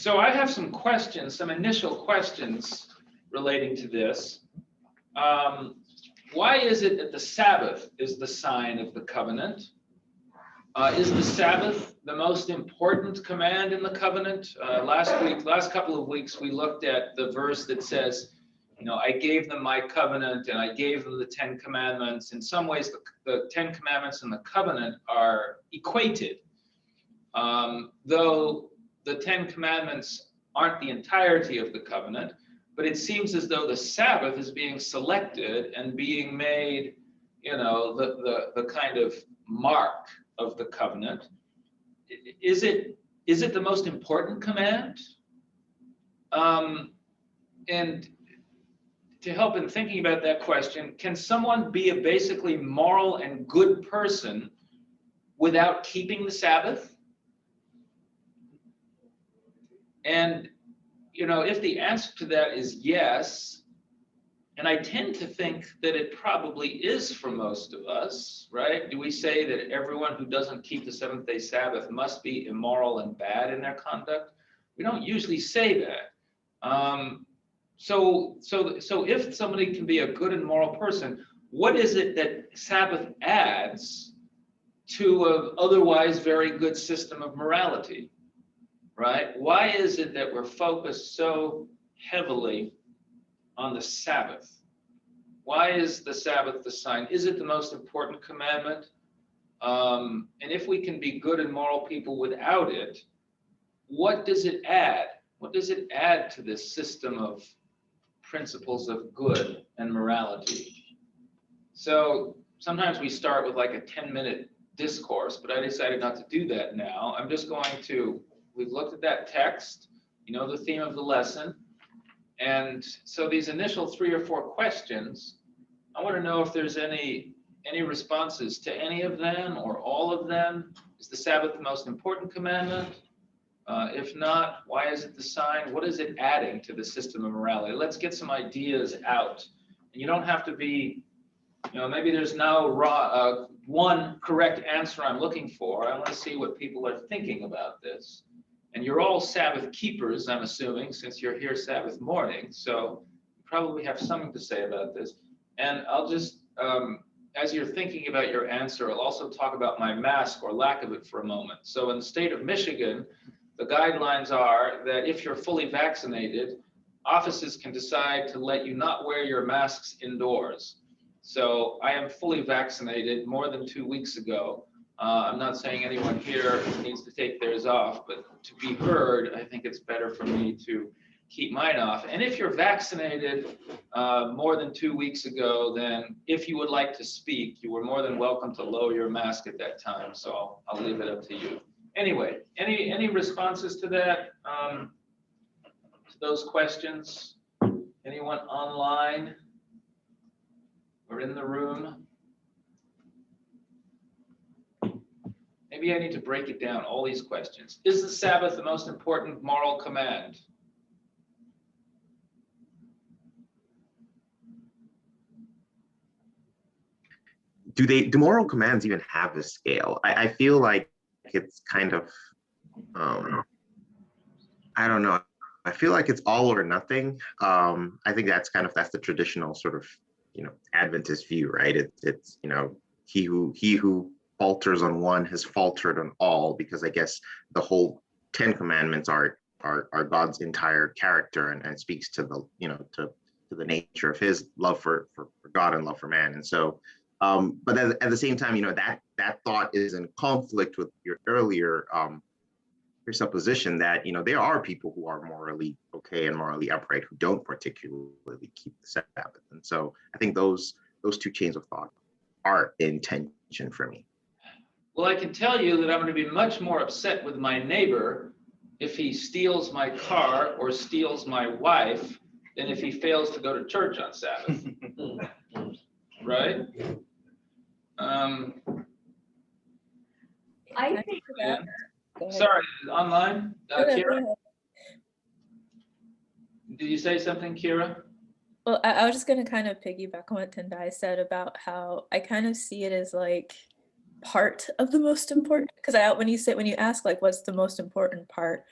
So I have some questions, some initial questions relating to this. Why is it that the Sabbath is the sign of the covenant? Is the Sabbath the most important command in the covenant? Last couple of weeks, we looked at the verse that says, I gave them my covenant and I gave them the 10 commandments. In some ways, the 10 commandments and the covenant are equated. Though the 10 commandments aren't the entirety of the covenant, but it seems as though the Sabbath is being selected and being made, the kind of mark of the covenant. Is it the most important command? And to help in thinking about that question, can someone be a basically moral and good person without keeping the Sabbath? And, if the answer to that is yes, and I tend to think that it probably is for most of us, right? Do we say that everyone who doesn't keep the seventh-day Sabbath must be immoral and bad in their conduct? We don't usually say that. So if somebody can be a good and moral person, what is it that Sabbath adds to an otherwise very good system of morality, right? Why is it that we're focused so heavily on the Sabbath? Why is the Sabbath the sign? Is it the most important commandment? And if we can be good and moral people without it, what does it add? What does it add to this system of principles of good and morality? So sometimes we start with like a 10-minute discourse, but I decided not to do that now. I'm just going to, we've looked at that text, the theme of the lesson. And so these initial 3 or 4 questions, I want to know if there's any responses to any of them or all of them. Is the Sabbath the most important commandment? If not, why is it the sign? What is it adding to the system of morality? Let's get some ideas out. And you don't have to be, maybe there's no one correct answer I'm looking for. I want to see what people are thinking about this. And you're all Sabbath keepers, I'm assuming, since you're here Sabbath morning. So you probably have something to say about this. And I'll just, as you're thinking about your answer, I'll also talk about my mask or lack of it for a moment. So in the state of Michigan, the guidelines are that if you're fully vaccinated, offices can decide to let you not wear your masks indoors. So I am fully vaccinated more than 2 weeks ago. I'm not saying anyone here needs to take theirs off, but to be heard, I think it's better for me to keep mine off. And if you're vaccinated more than 2 weeks ago, then if you would like to speak, you were more than welcome to lower your mask at that time. So I'll leave it up to you. Anyway, any responses to that, to those questions? Anyone online or in the room? Maybe I need to break it down, all these questions. Is the Sabbath the most important moral command? Do moral commands even have a scale? I feel like it's kind of, I don't know. I feel like it's all or nothing. I think that's the traditional sort of, Adventist view, right? It's he who falters on one has faltered on all, because I guess the whole 10 commandments are God's entire character and speaks to the, to the nature of his love for God and love for man. And so, but at the same time, that thought is in conflict with your earlier presupposition that, there are people who are morally okay and morally upright who don't particularly keep the Sabbath. And so I think those 2 chains of thought are in tension for me. Well, I can tell you that I'm going to be much more upset with my neighbor if he steals my car or steals my wife than if he fails to go to church on Sabbath. Right? I think yeah. Sorry, online, Kira? Did you say something, Kira? Well, I was just going to kind of piggyback on what Tendai said about how I kind of see it as like part of the most important, because when you ask like what's the most important part,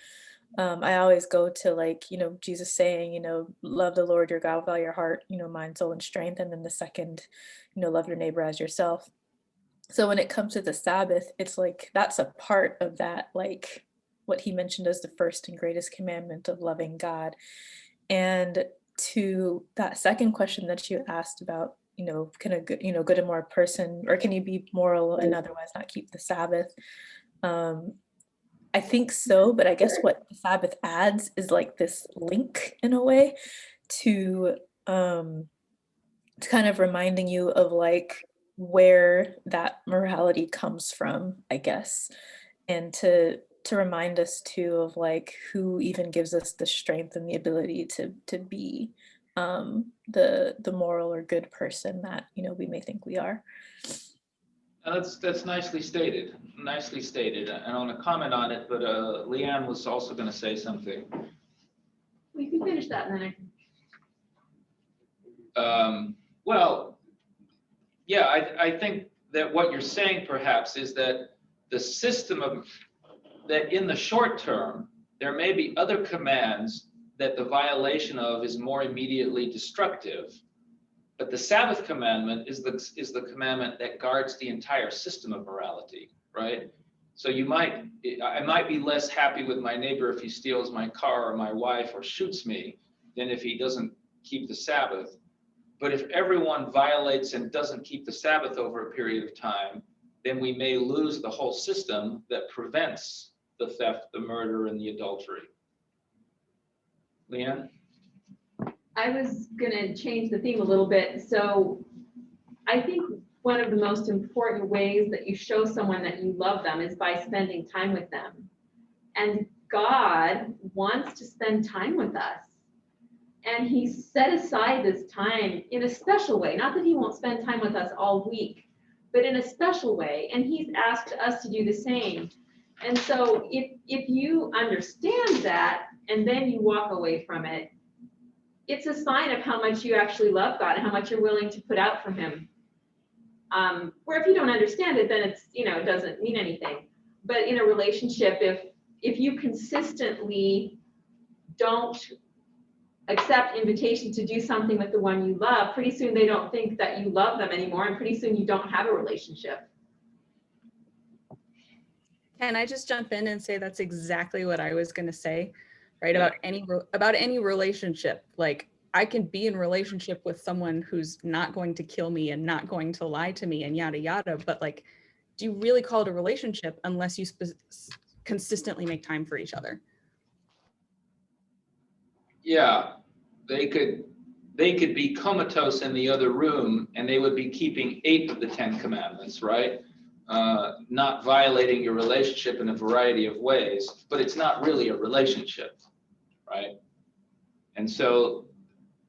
I always go to, like, Jesus saying, love the Lord your God with all your heart, mind, soul, and strength. And then the second, love your neighbor as yourself. So when it comes to the Sabbath, it's like that's a part of that, like what he mentioned as the first and greatest commandment of loving God. And to that second question that you asked about, can a good, good and moral person, or can you be moral and otherwise not keep the Sabbath? I think so, but I guess what the Sabbath adds is like this link in a way to kind of reminding you of like where that morality comes from, I guess, and to remind us too of like who even gives us the strength and the ability to be the moral or good person that we may think we are. That's nicely stated. Nicely stated. And I want to comment on it, but Leanne was also going to say something. We can finish that and then Well, yeah, I think that what you're saying perhaps is that the system of that in the short term, there may be other commands that the violation of is more immediately destructive. But the Sabbath commandment is the commandment that guards the entire system of morality, right? So I might be less happy with my neighbor if he steals my car or my wife or shoots me than if he doesn't keep the Sabbath. But if everyone violates and doesn't keep the Sabbath over a period of time, then we may lose the whole system that prevents the theft, the murder, and the adultery. Leanne? I was going to change the theme a little bit. So I think one of the most important ways that you show someone that you love them is by spending time with them. And God wants to spend time with us. And he set aside this time in a special way. Not that he won't spend time with us all week, but in a special way. And he's asked us to do the same. And so if you understand that and then you walk away from it, it's a sign of how much you actually love God and how much you're willing to put out for him. Where if you don't understand it, then it's, it doesn't mean anything. But in a relationship, if you consistently don't accept invitation to do something with the one you love, pretty soon they don't think that you love them anymore, and pretty soon you don't have a relationship. Can I just jump in and say that's exactly what I was going to say, right? About any relationship. Like, I can be in relationship with someone who's not going to kill me and not going to lie to me and yada yada, but like, do you really call it a relationship unless you consistently make time for each other? Yeah, they could be comatose in the other room and they would be keeping 8 of the 10 commandments, right? Not violating your relationship in a variety of ways, but it's not really a relationship, right? And so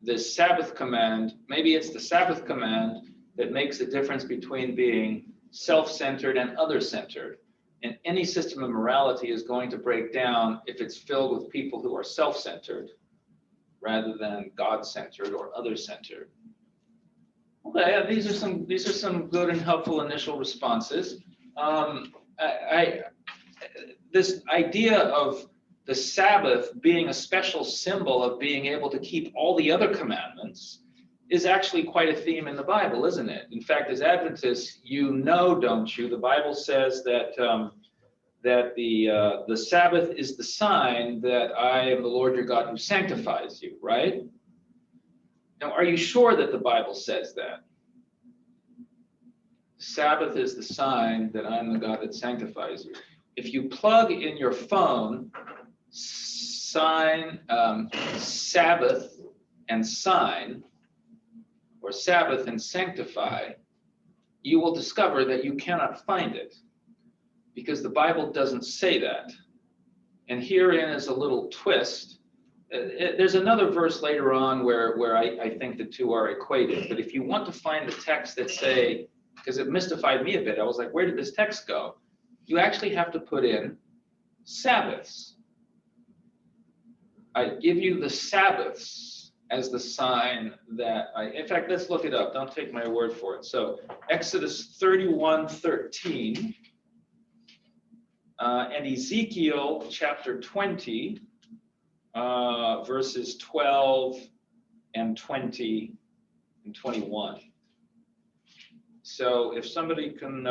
the Sabbath command, maybe it's the Sabbath command that makes the difference between being self-centered and other-centered. And any system of morality is going to break down if it's filled with people who are self-centered rather than God-centered or other-centered. Okay, these are some good and helpful initial responses. This idea of the Sabbath being a special symbol of being able to keep all the other commandments is actually quite a theme in the Bible, isn't it? In fact, as Adventists, don't you? The Bible says that the Sabbath is the sign that I am the Lord your God who sanctifies you, right? Now, are you sure that the Bible says that? Sabbath is the sign that I'm the God that sanctifies you. If you plug in your phone Sabbath and sign, or Sabbath and sanctify, you will discover that you cannot find it because the Bible doesn't say that. And herein is a little twist. There's another verse later on where I think the two are equated. But if you want to find the text that say, because it mystified me a bit, I was like, where did this text go? You actually have to put in Sabbaths. I give you the Sabbaths as the sign that in fact, let's look it up. Don't take my word for it. So Exodus 31:13 and Ezekiel chapter 20. verses 12 and 20 and 21. So if somebody can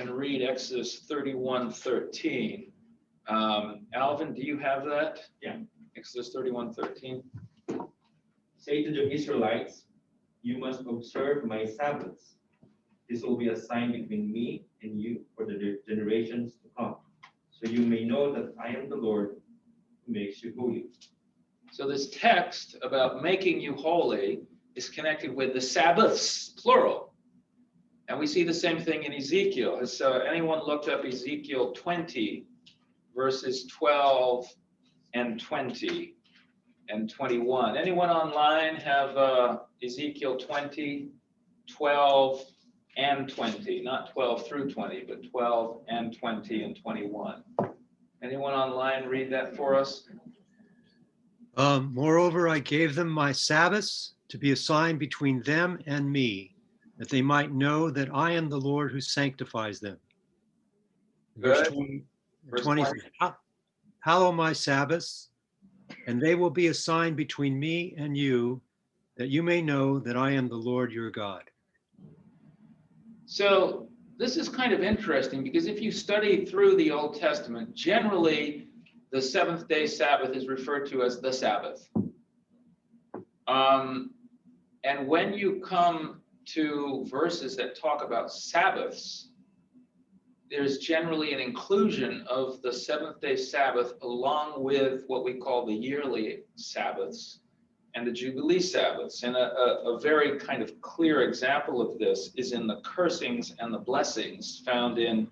read Exodus 31:13. Alvin, do you have that? Yeah. Exodus 31:13. Say to the Israelites, you must observe my Sabbaths. This will be a sign between me and you for the generations to come. So you may know that I am the Lord who makes you holy. So this text about making you holy is connected with the Sabbaths, plural. And we see the same thing in Ezekiel. Has anyone looked up Ezekiel 20, verses 12 and 20 and 21? Anyone online have Ezekiel 20, 12 and 20? Not 12 through 20, but 12 and 20 and 21. Anyone online read that for us? Moreover, I gave them my Sabbaths to be a sign between them and me, that they might know that I am the Lord who sanctifies them. Verse Good. 20, Verse 20 20. Hallow my Sabbaths, and they will be a sign between me and you, that you may know that I am the Lord your God. So this is kind of interesting because if you study through the Old Testament, generally the seventh day Sabbath is referred to as the Sabbath. And when you come to verses that talk about Sabbaths, there's generally an inclusion of the seventh day Sabbath along with what we call the yearly Sabbaths and the Jubilee Sabbaths. And a very kind of clear example of this is in the cursings and the blessings found in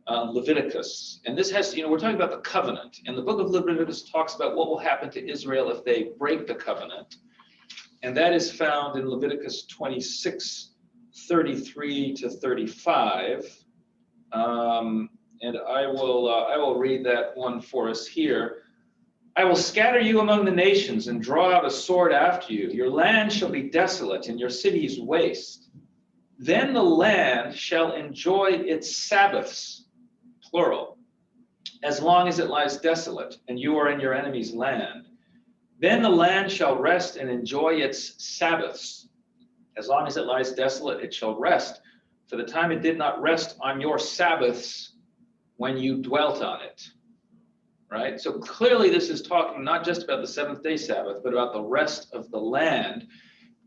Leviticus. And this has, we're talking about the covenant. And the book of Leviticus talks about what will happen to Israel if they break the covenant. And that is found in Leviticus 26, 33 to 35. And I will read that one for us here. I will scatter you among the nations and draw out a sword after you. Your land shall be desolate and your cities waste. Then the land shall enjoy its Sabbaths, plural, as long as it lies desolate and you are in your enemy's land. Then the land shall rest and enjoy its Sabbaths. As long as it lies desolate, it shall rest. For the time it did not rest on your Sabbaths when you dwelt on it. Right? So clearly this is talking not just about the seventh day Sabbath, but about the rest of the land.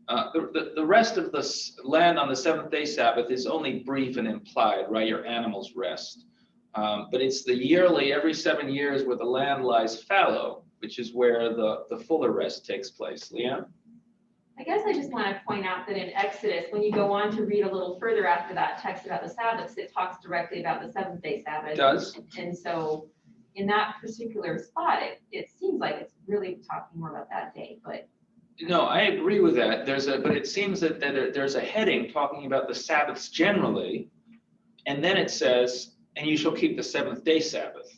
The rest of the land on the seventh day Sabbath is only brief and implied, right? Your animals rest. But it's the yearly, every 7 years, where the land lies fallow, which is where the fuller rest takes place. Leanne? I guess I just want to point out that in Exodus, when you go on to read a little further after that text about the Sabbaths, it talks directly about the seventh day Sabbath. It does. And so in that particular spot, it seems like it's really talking more about that day, but. No, I agree with that. But it seems that there's a heading talking about the Sabbaths generally, and then it says, and you shall keep the seventh day Sabbath.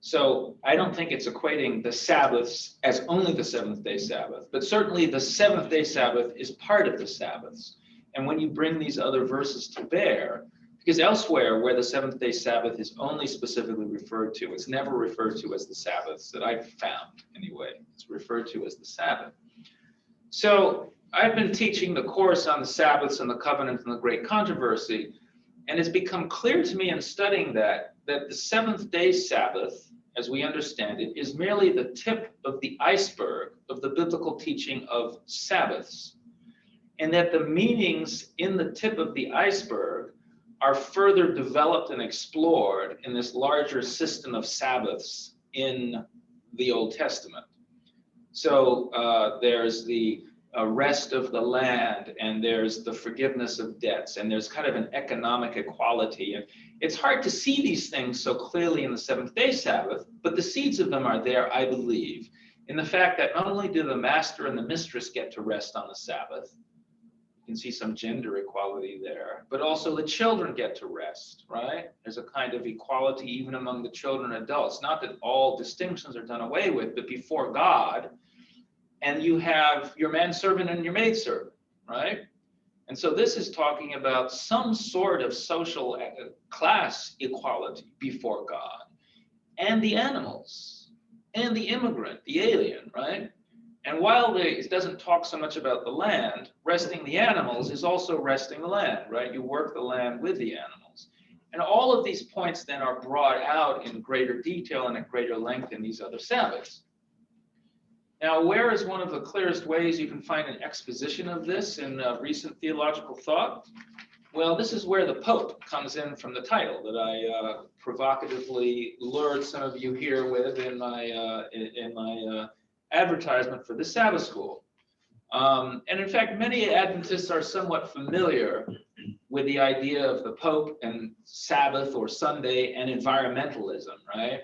So I don't think it's equating the Sabbaths as only the seventh day Sabbath, but certainly the seventh day Sabbath is part of the Sabbaths. And when you bring these other verses to bear, because elsewhere where the seventh day Sabbath is only specifically referred to, it's never referred to as the Sabbaths that I've found anyway. It's referred to as the Sabbath. So I've been teaching the course on the Sabbaths and the covenant and the great controversy, and it's become clear to me in studying that the seventh day Sabbath, as we understand it, is merely the tip of the iceberg of the biblical teaching of Sabbaths, and that the meanings in the tip of the iceberg are further developed and explored in this larger system of Sabbaths in the Old Testament. So there's the rest of the land, and there's the forgiveness of debts, and there's kind of an economic equality. And it's hard to see these things so clearly in the seventh day Sabbath, but the seeds of them are there, I believe, in the fact that not only do the master and the mistress get to rest on the Sabbath, you can see some gender equality there, but also the children get to rest, right? There's a kind of equality even among the children and adults. Not that all distinctions are done away with, but before God, and you have your manservant and your maidservant, right? And so this is talking about some sort of social class equality before God, and the animals, and the immigrant, the alien, right? And while it doesn't talk so much about the land, resting the animals is also resting the land, right? You work the land with the animals. And all of these points then are brought out in greater detail and at greater length in these other Sabbaths. Now, where is one of the clearest ways you can find an exposition of this in recent theological thought? Well, this is where the Pope comes in from the title that I provocatively lured some of you here with in my advertisement for the Sabbath School. And in fact, many Adventists are somewhat familiar with the idea of the Pope and Sabbath or Sunday and environmentalism, right?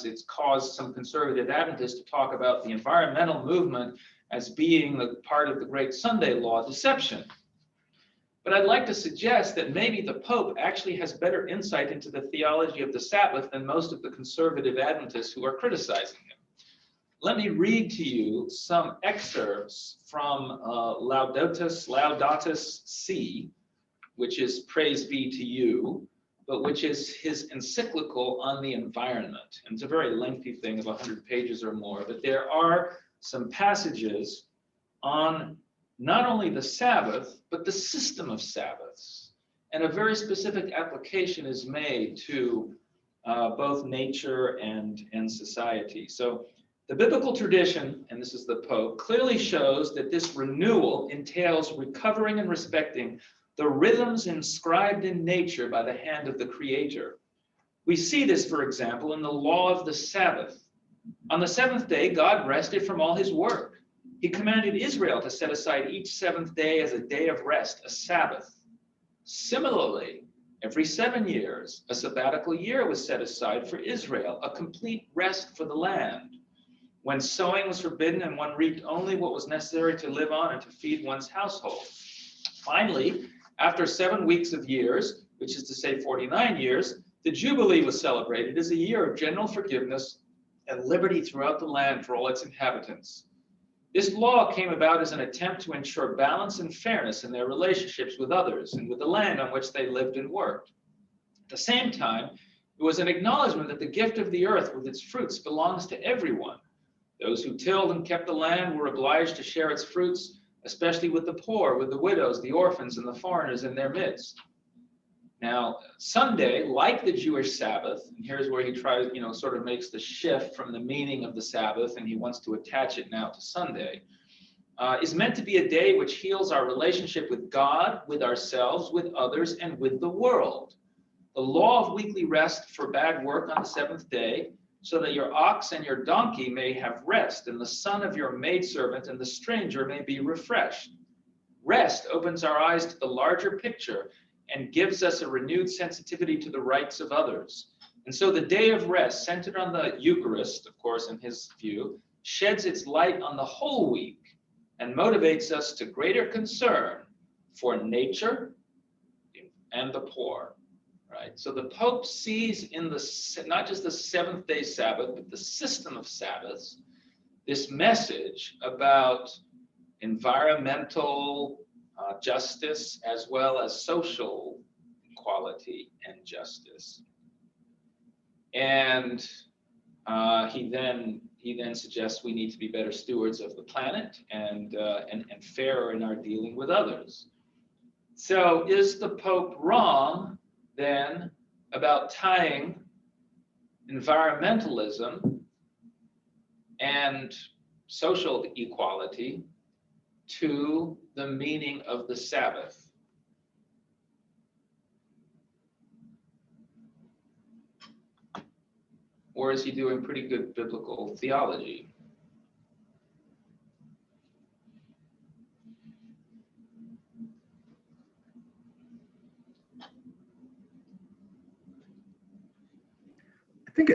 It's caused some conservative Adventists to talk about the environmental movement as being the part of the great Sunday law deception. But I'd like to suggest that maybe the Pope actually has better insight into the theology of the Sabbath than most of the conservative Adventists who are criticizing him. Let me read to you some excerpts from Laudatus Si, which is Praise Be to You, but which is his encyclical on the environment. And it's a very lengthy thing of 100 pages or more, but there are some passages on not only the Sabbath, but the system of Sabbaths. And a very specific application is made to both nature and society. So the biblical tradition, and this is the Pope, clearly shows that this renewal entails recovering and respecting the rhythms inscribed in nature by the hand of the Creator. We see this, for example, in the law of the Sabbath. On the seventh day, God rested from all his work. He commanded Israel to set aside each seventh day as a day of rest, a Sabbath. Similarly, every 7 years, a sabbatical year was set aside for Israel, a complete rest for the land, when sowing was forbidden and one reaped only what was necessary to live on and to feed one's household. Finally, after 7 weeks of years, which is to say 49 years, the Jubilee was celebrated as a year of general forgiveness and liberty throughout the land for all its inhabitants. This law came about as an attempt to ensure balance and fairness in their relationships with others and with the land on which they lived and worked. At the same time, it was an acknowledgement that the gift of the earth with its fruits belongs to everyone. Those who tilled and kept the land were obliged to share its fruits, especially with the poor, with the widows, the orphans, and the foreigners in their midst. Now, Sunday, like the Jewish Sabbath, and here's where he tries, sort of makes the shift from the meaning of the Sabbath, and he wants to attach it now to Sunday, is meant to be a day which heals our relationship with God, with ourselves, with others, and with the world. The law of weekly rest forbade work on the seventh day, so that your ox and your donkey may have rest, and the son of your maidservant and the stranger may be refreshed. Rest opens our eyes to the larger picture and gives us a renewed sensitivity to the rights of others. And so the day of rest, centered on the Eucharist, of course, in his view, sheds its light on the whole week and motivates us to greater concern for nature and the poor. Right? So the Pope sees in not just the seventh day Sabbath, but the system of Sabbaths, this message about environmental justice as well as social equality and justice. And he then suggests we need to be better stewards of the planet and fairer in our dealing with others. So is the Pope wrong then about tying environmentalism and social equality to the meaning of the Sabbath? Or is he doing pretty good biblical theology?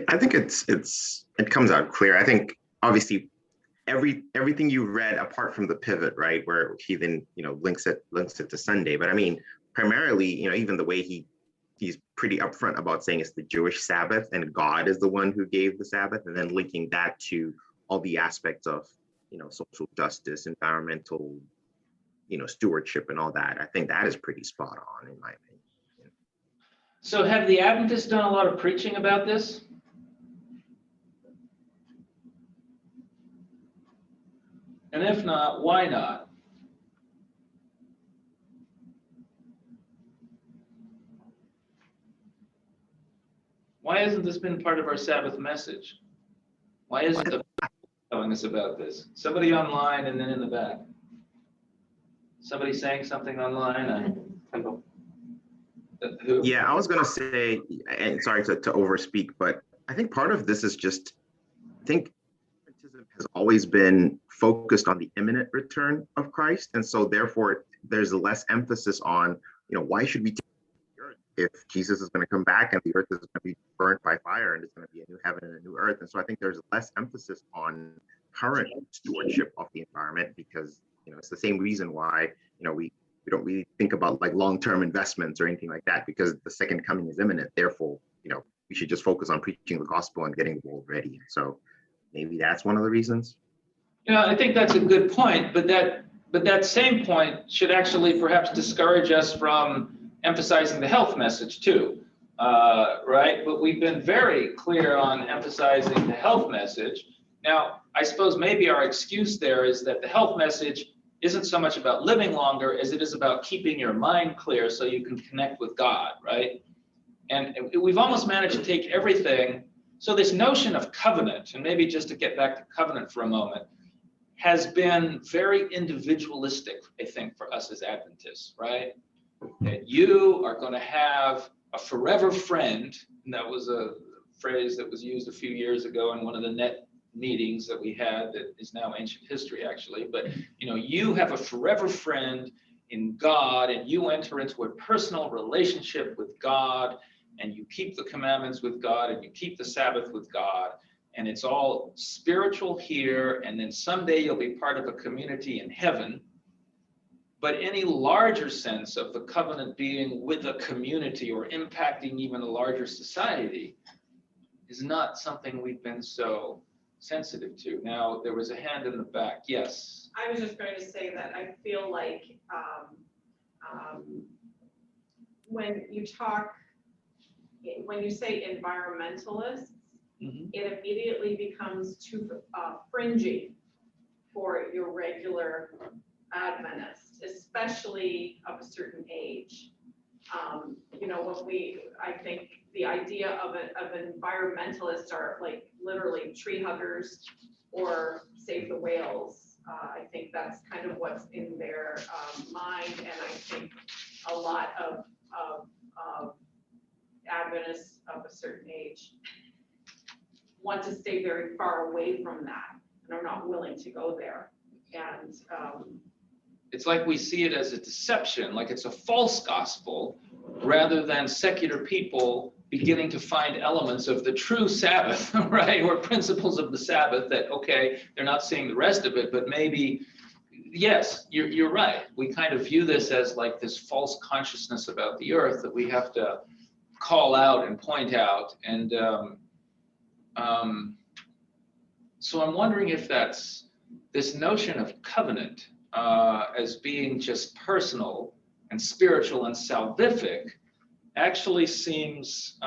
I think it comes out clear. I think obviously everything you read apart from the pivot, right, where he then links it to Sunday. But I mean, primarily, even the way he's pretty upfront about saying it's the Jewish Sabbath and God is the one who gave the Sabbath, and then linking that to all the aspects of social justice, environmental stewardship and all that. I think that is pretty spot on in my opinion. So have the Adventists done a lot of preaching about this? And if not, why not? Why hasn't this been part of our Sabbath message? Why isn't the telling us about this? Somebody online and then in the back. Somebody saying something online? Who? Yeah, I was going to say, and sorry to overspeak, but I think part of this is just, I think Adventism has always been focused on the imminent return of Christ. And so therefore, there's less emphasis on, why should we take the earth if Jesus is going to come back and the earth is going to be burnt by fire and it's going to be a new heaven and a new earth. And so I think there's less emphasis on current stewardship of the environment because, it's the same reason why, we don't really think about like long-term investments or anything like that because the second coming is imminent. Therefore, we should just focus on preaching the gospel and getting the world ready. So maybe that's one of the reasons. I think that's a good point, but that same point should actually perhaps discourage us from emphasizing the health message too, right? But we've been very clear on emphasizing the health message. Now, I suppose maybe our excuse there is that the health message isn't so much about living longer as it is about keeping your mind clear so you can connect with God, right? And we've almost managed to take everything. So this notion of covenant, and maybe just to get back to covenant for a moment, has been very individualistic, I think, for us as Adventists, right? That you are going to have a forever friend, and that was a phrase that was used a few years ago in one of the net meetings that we had that is now ancient history actually, but you have a forever friend in God and you enter into a personal relationship with God and you keep the commandments with God and you keep the Sabbath with God and it's all spiritual here and then someday you'll be part of a community in heaven. But any larger sense of the covenant being with a community or impacting even a larger society is not something we've been so sensitive to. Now, there was a hand in the back. Yes. I was just going to say that I feel like when you say environmentalists, it immediately becomes too fringy for your regular Adventist, especially of a certain age. I think the idea of an environmentalist are like literally tree huggers or save the whales. I think that's kind of what's in their mind, and I think a lot of Adventists of a certain age want to stay very far away from that and are not willing to go there. And it's like we see it as a deception, like it's a false gospel, rather than secular people beginning to find elements of the true Sabbath, right? Or principles of the Sabbath that, okay, they're not seeing the rest of it, but maybe, yes, you're right. We kind of view this as like this false consciousness about the earth that we have to call out and point out. And so I'm wondering if that's this notion of covenant as being just personal and spiritual and salvific actually seems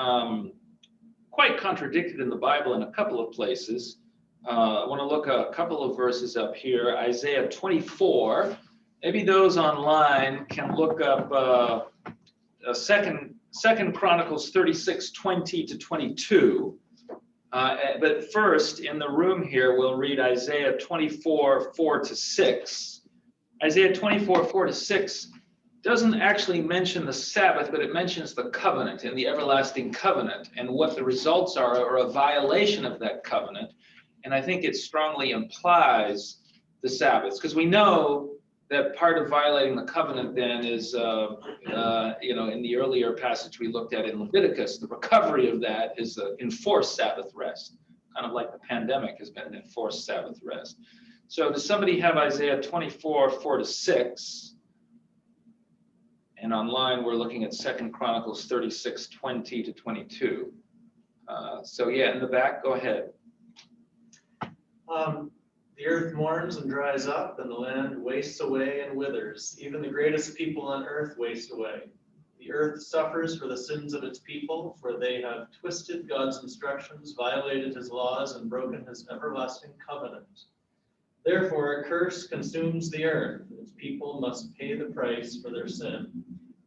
quite contradicted in the Bible in a couple of places. I want to look a couple of verses up here. Isaiah 24. Maybe those online can look up Second Chronicles 36, 20 to 22. But first, in the room here, we'll read Isaiah 24, 4 to 6. Isaiah 24, 4 to 6 doesn't actually mention the Sabbath, but it mentions the covenant and the everlasting covenant and what the results are or a violation of that covenant. And I think it strongly implies the Sabbath, because we know that part of violating the covenant then is, in the earlier passage we looked at in Leviticus, the recovery of that is an enforced Sabbath rest, kind of like the pandemic has been an enforced Sabbath rest. So does somebody have Isaiah 24, 4 to 6? And online, we're looking at 2 Chronicles 36, 20 to 22. So yeah, in the back, go ahead. The earth mourns and dries up, and the land wastes away and withers. Even the greatest people on earth waste away. The earth suffers for the sins of its people, for they have twisted God's instructions, violated his laws, and broken his everlasting covenant. Therefore, a curse consumes the earth. Its people must pay the price for their sin.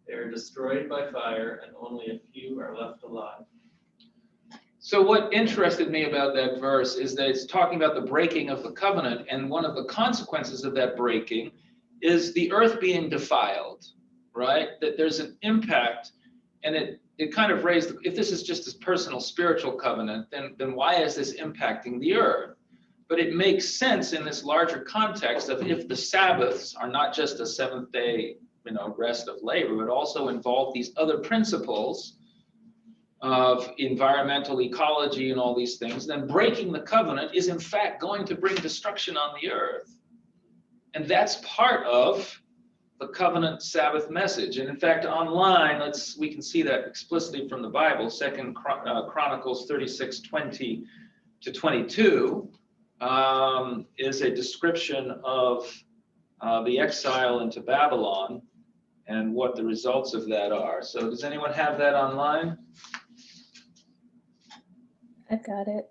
They are destroyed by fire, and only a few are left alive. So what interested me about that verse is that it's talking about the breaking of the covenant, and one of the consequences of that breaking is the earth being defiled, right? That there's an impact, and it kind of raised, if this is just a personal spiritual covenant, then why is this impacting the earth? But it makes sense in this larger context of if the Sabbaths are not just a seventh day, rest of labor, but also involve these other principles of environmental ecology and all these things, then breaking the covenant is in fact going to bring destruction on the earth. And that's part of the covenant Sabbath message. And in fact, online, we can see that explicitly from the Bible. Second Chronicles 36:20 to 22 is a description of the exile into Babylon and what the results of that are. So does anyone have that online? I've got it.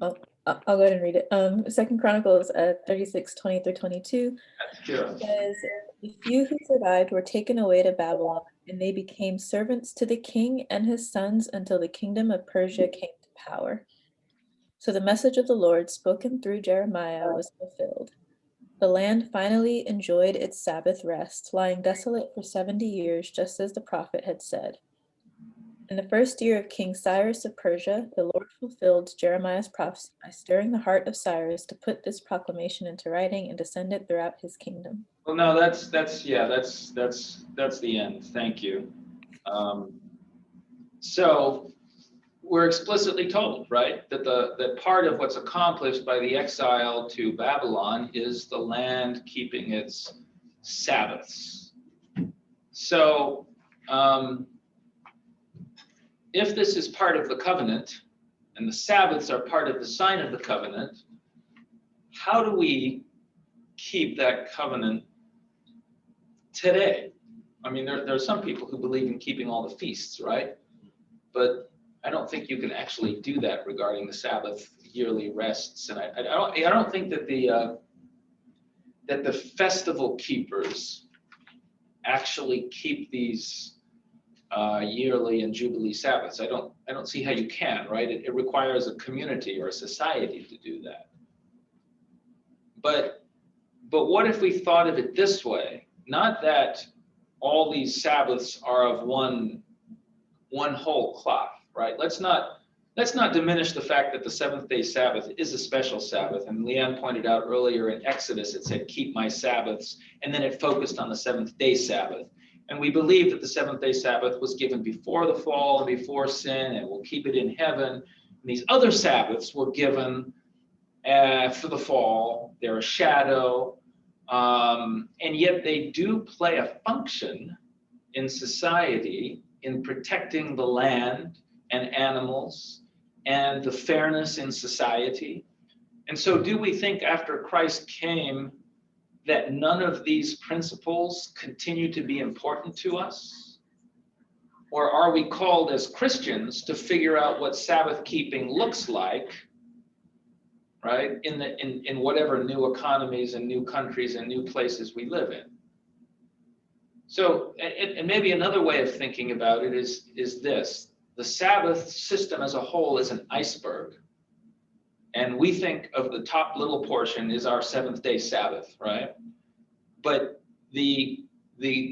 I'll go ahead and read it. Second Chronicles 36:20 through 22 Sure. says, the few who survived were taken away to Babylon, and they became servants to the king and his sons until the kingdom of Persia came to power. So the message of the Lord spoken through Jeremiah was fulfilled. The land finally enjoyed its Sabbath rest, lying desolate for 70 years, just as the prophet had said. In the first year of King Cyrus of Persia, the Lord fulfilled Jeremiah's prophecy by stirring the heart of Cyrus to put this proclamation into writing and to send it throughout his kingdom. Well, no, that's the end. Thank you. So we're explicitly told, right, that part of what's accomplished by the exile to Babylon is the land keeping its Sabbaths. So if this is part of the covenant and the Sabbaths are part of the sign of the covenant, how do we keep that covenant today? I mean, there are some people who believe in keeping all the feasts, right? But I don't think you can actually do that regarding the Sabbath yearly rests. And I don't think that the festival keepers actually keep these yearly and jubilee Sabbaths. I don't see how you can, right? It requires a community or a society to do that. But what if we thought of it this way? Not that all these Sabbaths are of one whole cloth, right? Let's not diminish the fact that the seventh day Sabbath is a special Sabbath. And Leanne pointed out earlier in Exodus, it said, keep my Sabbaths. And then it focused on the seventh day Sabbath. And we believe that the seventh day Sabbath was given before the fall and before sin, and we'll keep it in heaven. And these other Sabbaths were given for the fall. They're a shadow. And yet they do play a function in society in protecting the land and animals and the fairness in society. And so do we think after Christ came that none of these principles continue to be important to us? Or are we called as Christians to figure out what Sabbath keeping looks like, right, in whatever new economies and new countries and new places we live in? So, and maybe another way of thinking about it is this: the Sabbath system as a whole is an iceberg. And we think of the top little portion is our seventh day Sabbath, right? But the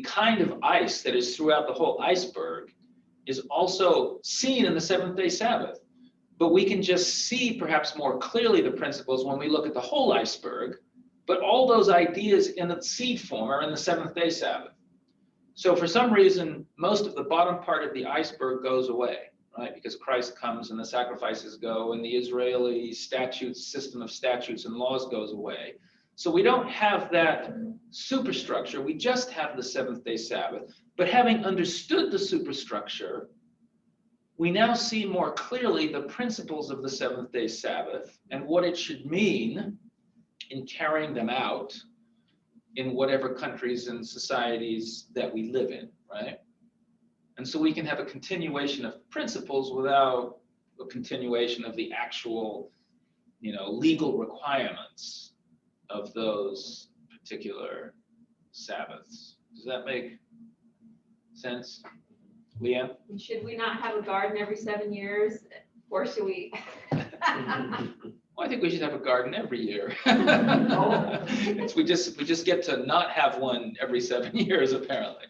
kind of ice that is throughout the whole iceberg is also seen in the seventh day Sabbath. But we can just see perhaps more clearly the principles when we look at the whole iceberg. But all those ideas in the seed form are in the seventh day Sabbath. So for some reason, most of the bottom part of the iceberg goes away, right? Because Christ comes and the sacrifices go and the Israeli system of statutes and laws goes away. So we don't have that superstructure. We just have the seventh day Sabbath. But having understood the superstructure, we now see more clearly the principles of the seventh day Sabbath and what it should mean in carrying them out in whatever countries and societies that we live in, right? And so we can have a continuation of principles without a continuation of the actual legal requirements of those particular Sabbaths. Does that make sense, Leanne? And should we not have a garden every 7 years, or should we? Well, I think we should have a garden every year. We just get to not have one every 7 years, apparently.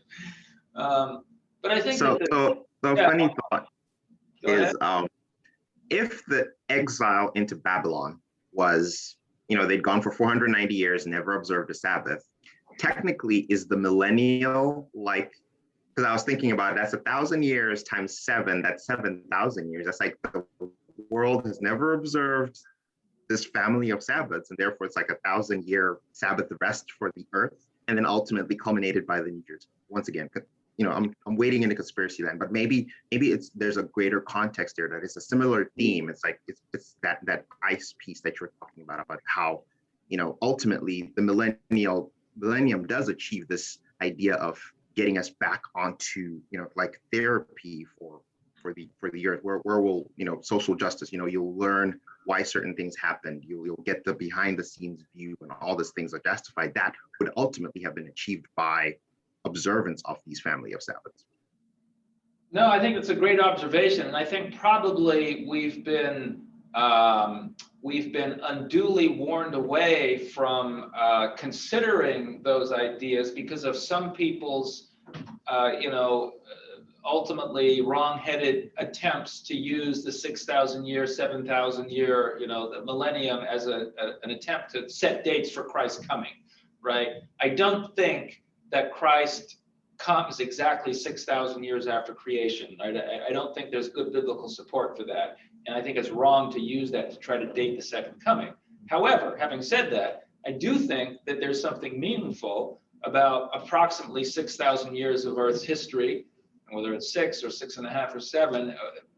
But I think So, yeah. funny thought Go ahead. is, if the exile into Babylon was, they'd gone for 490 years, never observed a Sabbath, technically is the millennial like, because I was thinking about it, that's 1,000 years times 7, that's 7,000 years. That's like the world has never observed this family of Sabbaths, and therefore it's like 1,000-year Sabbath rest for the earth, and then ultimately culminated by the New Year's. Once again, I'm wading into conspiracy land, but maybe there's a greater context there that it's a similar theme. It's like it's that ice piece that you're talking about how ultimately the millennium does achieve this idea of getting us back onto like therapy for the earth, where we'll social justice. You'll learn why certain things happened. You'll get the behind the scenes view, and all these things are justified. That would ultimately have been achieved by observance of these family of Sabbaths. No, I think it's a great observation, and I think probably we've been unduly warned away from considering those ideas because of some people's ultimately wrong-headed attempts to use the 6,000 year, 7,000 year, the millennium as an attempt to set dates for Christ's coming, right? I don't think that Christ comes exactly 6,000 years after creation, right? I don't think there's good biblical support for that. And I think it's wrong to use that to try to date the second coming. However, having said that, I do think that there's something meaningful about approximately 6,000 years of Earth's history, whether it's 6 or 6.5 or 7,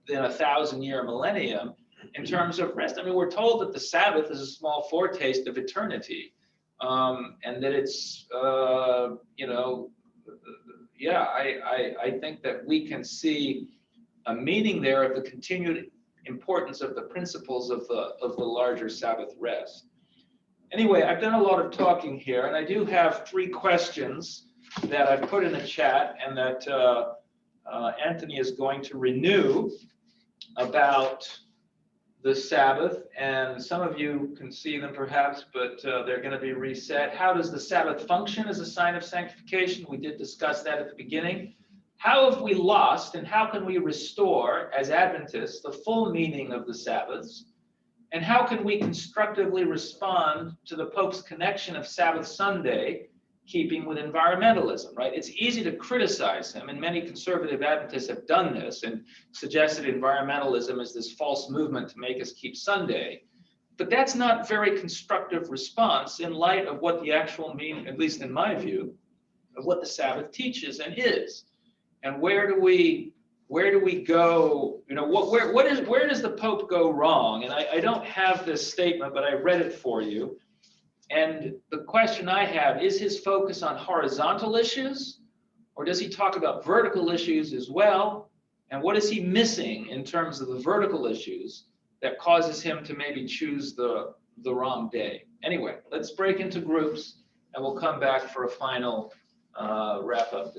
in 1,000-year millennium, in terms of rest. I mean, we're told that the Sabbath is a small foretaste of eternity, and that it's, I think that we can see a meaning there of the continued importance of the principles of the larger Sabbath rest. Anyway, I've done a lot of talking here, and I do have 3 questions that I've put in the chat and that Anthony is going to renew about the Sabbath, and some of you can see them perhaps, but they're going to be reset. How does the Sabbath function as a sign of sanctification? We did discuss that at the beginning. How have we lost, and how can we restore, as Adventists, the full meaning of the Sabbaths? And how can we constructively respond to the Pope's connection of Sabbath Sunday, keeping with environmentalism, right? It's easy to criticize him, and many conservative Adventists have done this and suggested environmentalism is this false movement to make us keep Sunday. But that's not very constructive response in light of what the actual meaning, at least in my view, of what the Sabbath teaches and is. And where do we go? Where does the Pope go wrong? And I don't have this statement, but I read it for you. And the question I have, is his focus on horizontal issues, or does he talk about vertical issues as well? And what is he missing in terms of the vertical issues that causes him to maybe choose the wrong day? Anyway, let's break into groups, and we'll come back for a final wrap-up.